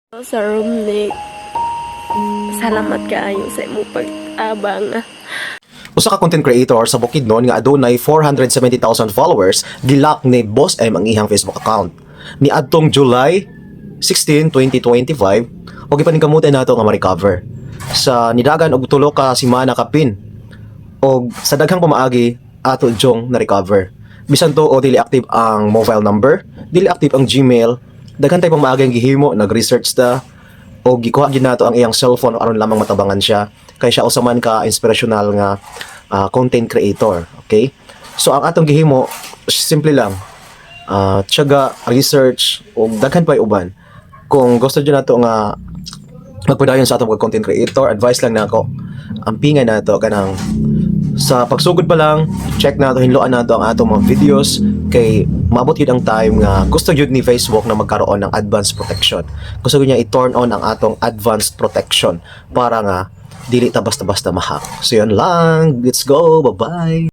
Sa room ni salamat kaayo sa imong pag-abang. Usa ka content creator sa Bukidnon nga adunay 470,000 followers gilak ni Boss M ang iyang Facebook account. Ni adtong July 16, 2025, og ipaningkamutan nato nga ma-recover. Sa nidagan og tulo ka semana kapin. Og sa daghang pamaagi ato jong na-recover. Bisan to o dili active ang mobile number, dili active ang Gmail, daghan tay pamaagi ang gihimo, nag-research ta o gikuha gid nato ang iyang cellphone aron lamang matabangan siya kay siya usa man ka inspirational nga content creator. Okay, so ang atong gihimo simple lang, tiyaga, research o daghan pa uban. Kung gusto dyan nato nga magpadayon sa atong content creator, advice lang nako ampingan nato kanang sa pagsugod pa lang, check nato, hinluan nato ang atong mga videos kay maabot yun ang time nga gusto yun ni Facebook na magkaroon ng advanced protection. Gusto niya i-turn on ang atong advanced protection para nga dili ta basta-basta ma-hack. So yun lang, let's go, bye-bye!